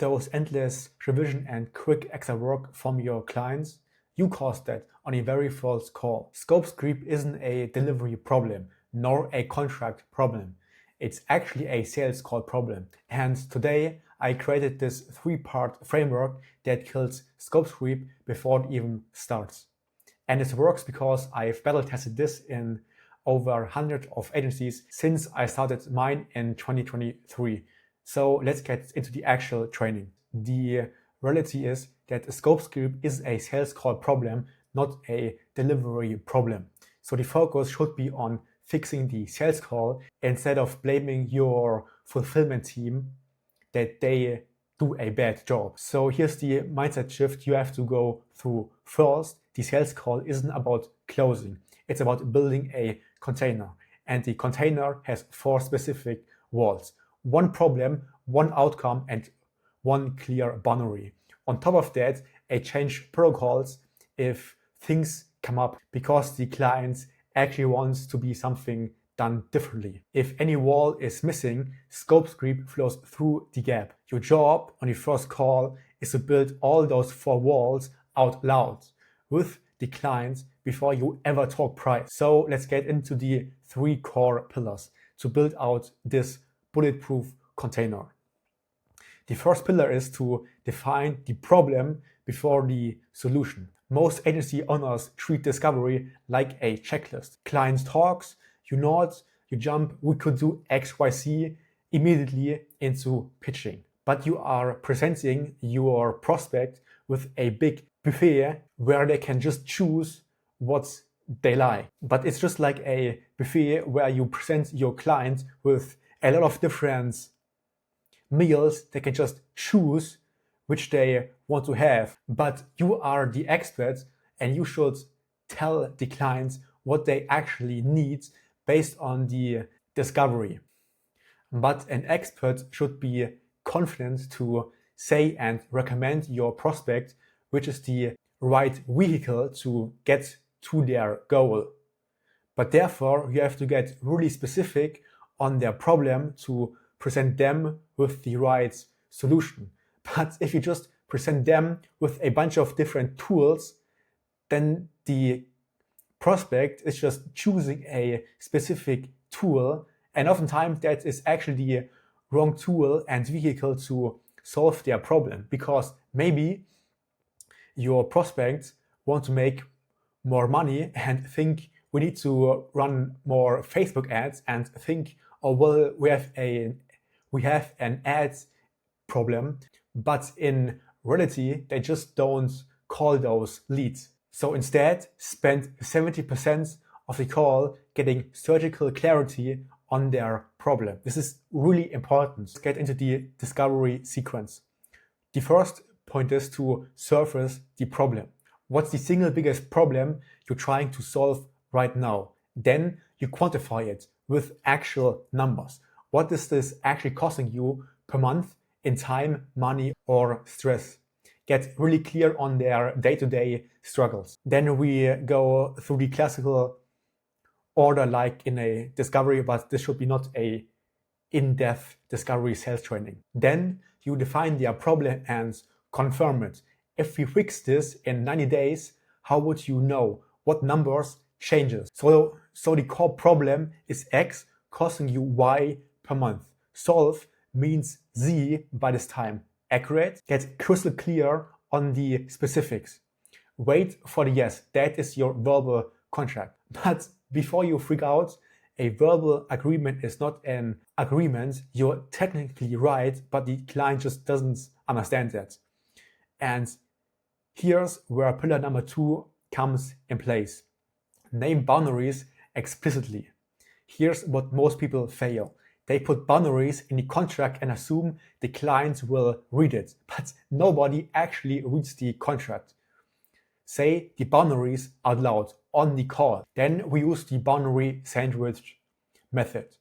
those endless revision and quick extra work from your clients, you caused that on a very false call. Scope creep isn't a delivery problem, nor a contract problem. It's actually a sales call problem. And today I created this 3-part framework that kills scope creep before it even starts. And it works because I've battle tested this in over 100 of agencies since I started mine in 2023. So let's get into the actual training. The reality is that scope creep is a sales call problem, not a delivery problem. So the focus should be on fixing the sales call instead of blaming your fulfillment team that they do a bad job. So here's the mindset shift you have to go through. First, the sales call isn't about closing. It's about building a container. And the container has 4 specific walls. 1 problem, 1 outcome, and 1 clear boundary. On top of that, a change protocols if things come up because the client actually wants to be something done differently. If any wall is missing, scope creep flows through the gap. Your job on your first call is to build all those 4 walls out loud with the client before you ever talk price. So let's get into the 3 core pillars to build out this bulletproof container. The first pillar is to define the problem before the solution. Most agency owners treat discovery like a checklist. Client talks, you nod, you jump, we could do X, Y, Z immediately into pitching. But you are presenting your prospect with a big buffet where they can just choose what they like. But it's just like a buffet where you present your client with a lot of different meals. They can just choose which they want to have. But you are the expert and you should tell the clients what they actually need based on the discovery. But an expert should be confident to say and recommend your prospect which is the right vehicle to get to their goal. But therefore, you have to get really specific on their problem to present them with the right solution. But if you just present them with a bunch of different tools, then the prospect is just choosing a specific tool, and oftentimes that is actually the wrong tool and vehicle to solve their problem, because maybe your prospects want to make more money and think we need to run more Facebook ads and think, oh well, we have an ads problem, but in reality they just don't call those leads. So instead, spend 70% of the call getting surgical clarity on their problem. This is really important. Let's get into the discovery sequence. The first point is to surface the problem. What's the single biggest problem you're trying to solve right now? Then you quantify it with actual numbers. What is this actually costing you per month in time, money, or stress? Get really clear on their day-to-day struggles. Then we go through the classical order like in a discovery, but this should be not a in-depth discovery sales training. Then you define their problem and confirm it. If we fix this in 90 days, how would you know what numbers changes? So the core problem is X costing you Y per month. Solve means Z by this time. Accurate, get crystal clear on the specifics. Wait for the yes, that is your verbal contract. But before you freak out, a verbal agreement is not an agreement. You're technically right, but the client just doesn't understand that. And here's where pillar number 2 comes in place. Name boundaries explicitly. Here's what most people fail. They put boundaries in the contract and assume the client will read it, but nobody actually reads the contract. Say the boundaries out loud on the call. Then we use the boundary sandwich method.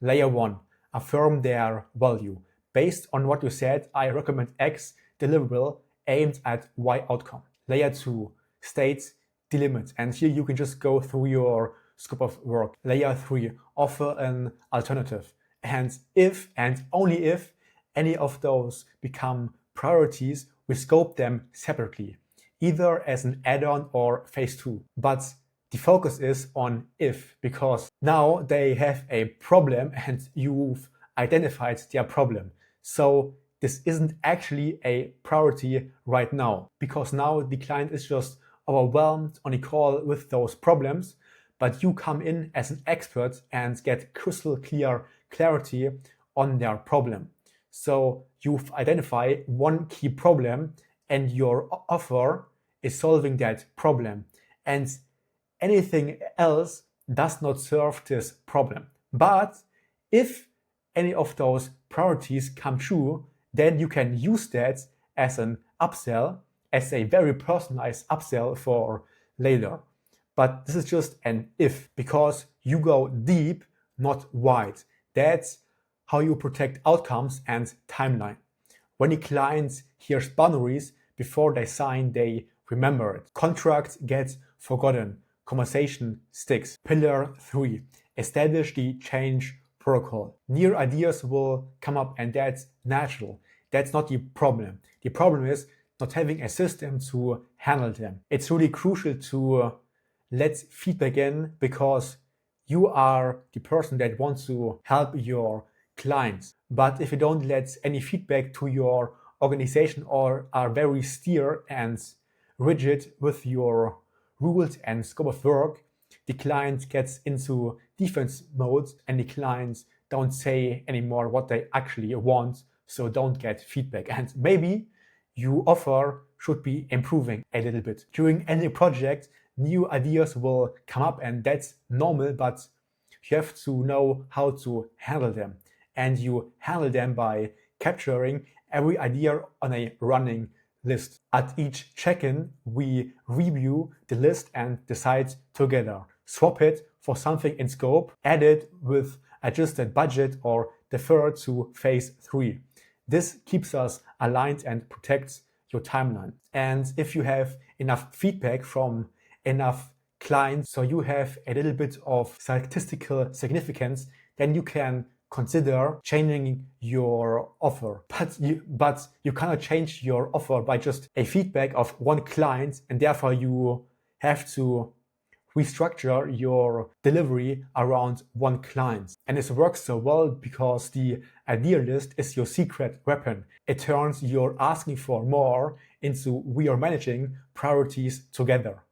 Layer 1, affirm their value. Based on what you said, I recommend X deliverable aimed at Y outcome. Layer 2, state the limit. And here you can just go through your scope of work. Layer 3, offer an alternative. And if and only if any of those become priorities, we scope them separately, either as an add-on or phase 2. But the focus is on if, because now they have a problem and you've identified their problem. So this isn't actually a priority right now, because now the client is just overwhelmed on a call with those problems, but you come in as an expert and get crystal clear clarity on their problem. So you've identified one key problem and your offer is solving that problem. And anything else does not serve this problem. But if any of those priorities come true, then you can use that as an upsell, as a very personalized upsell for later. But this is just an if, because you go deep, not wide. That's how you protect outcomes and timeline. When the client hears boundaries before they sign, they remember it. Contract gets forgotten. Conversation sticks. Pillar 3. Establish the change protocol. New ideas will come up and that's natural. That's not the problem. The problem is not having a system to handle them. It's really crucial to let feedback in, because you are the person that wants to help your clients. But if you don't let any feedback to your organization or are very steer and rigid with your rules and scope of work, the client gets into defense mode and the clients don't say anymore what they actually want, so don't get feedback. And maybe your offer should be improving a little bit. During any project, new ideas will come up and that's normal, but you have to know how to handle them. And you handle them by capturing every idea on a running list. At each check-in, we review the list and decide together. Swap it for something in scope, add it with adjusted budget, or defer to phase 3. This keeps us aligned and protects your timeline. And if you have enough feedback from enough clients, so you have a little bit of statistical significance, then you can consider changing your offer. But you cannot change your offer by just a feedback of one client, and therefore you have to restructure your delivery around one client. And this works so well because the idea list is your secret weapon. It turns your asking for more into we are managing priorities together.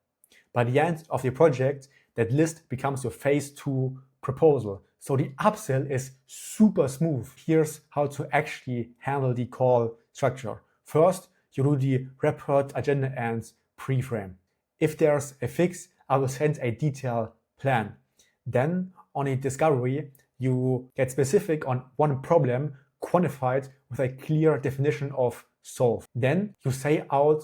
By the end of the project, that list becomes your phase 2 proposal. So the upsell is super smooth. Here's how to actually handle the call structure. First, you do the report agenda and pre-frame. If there's a fix, I will send a detailed plan. Then on a discovery, you get specific on one problem, quantified with a clear definition of solve. Then you say out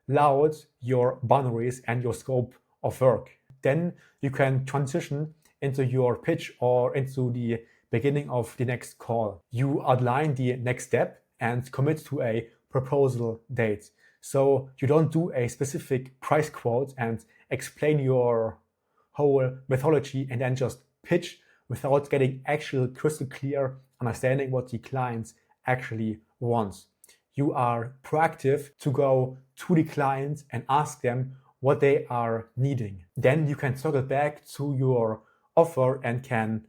loud your boundaries and your scope of work. Then you can transition into your pitch or into the beginning of the next call. You outline the next step and commit to a proposal date. So you don't do a specific price quote and explain your whole methodology and then just pitch without getting actual crystal clear understanding what the client actually wants. You are proactive to go to the client and ask them what they are needing. Then you can circle back to your offer and can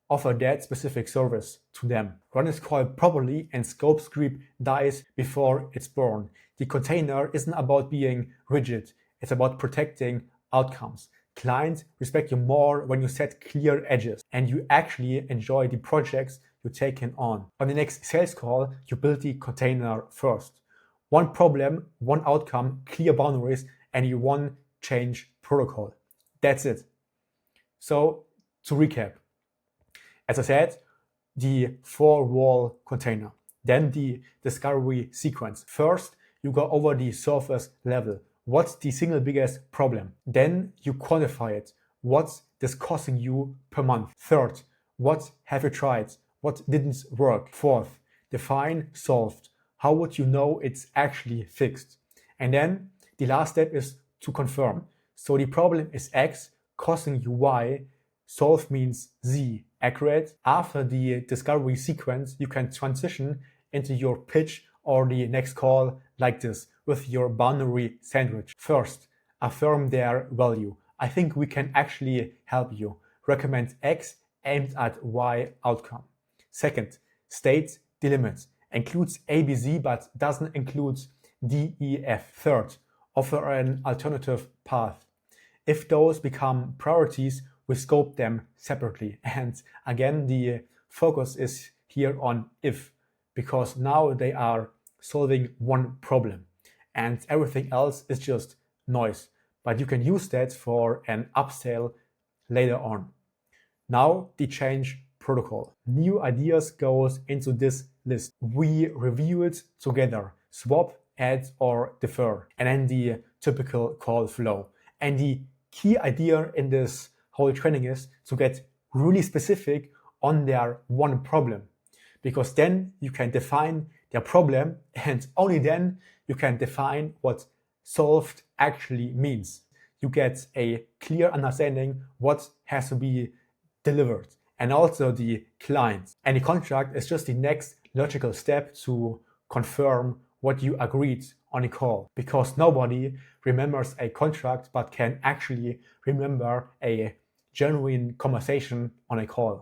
offer that specific service to them. Run this call properly and scope creep dies before it's born. The container isn't about being rigid, it's about protecting outcomes. Clients respect you more when you set clear edges and you actually enjoy the projects you're taking on. On the next sales call, you build the container first. One problem, one outcome, clear boundaries, and you one change protocol. That's it. So to recap, as I said, the 4-wall container, then the discovery sequence. First, you go over the surface level. What's the single biggest problem? Then you quantify it. What's this costing you per month? Third, what have you tried? What didn't work? Fourth, define solved. How would you know it's actually fixed? And then the last step is to confirm. So the problem is X, costing you Y, solve means Z, accurate. After the discovery sequence, you can transition into your pitch or the next call like this with your binary sandwich. First, affirm their value. I think we can actually help you. Recommend X aimed at Y outcome. Second, state the limits. Includes ABC but doesn't include D, E, F. Third, offer an alternative path. If those become priorities, we scope them separately. And again, the focus is here on if, because now they are solving one problem and everything else is just noise. But you can use that for an upsell later on. Now the change protocol. New ideas goes into this list. We review it together, swap, add or defer, and then the typical call flow. And the key idea in this whole training is to get really specific on their one problem, because then you can define their problem and only then you can define what solved actually means. You get a clear understanding what has to be delivered and also the client. And the contract is just the next logical step to confirm what you agreed on a call, because nobody remembers a contract but can actually remember a genuine conversation on a call.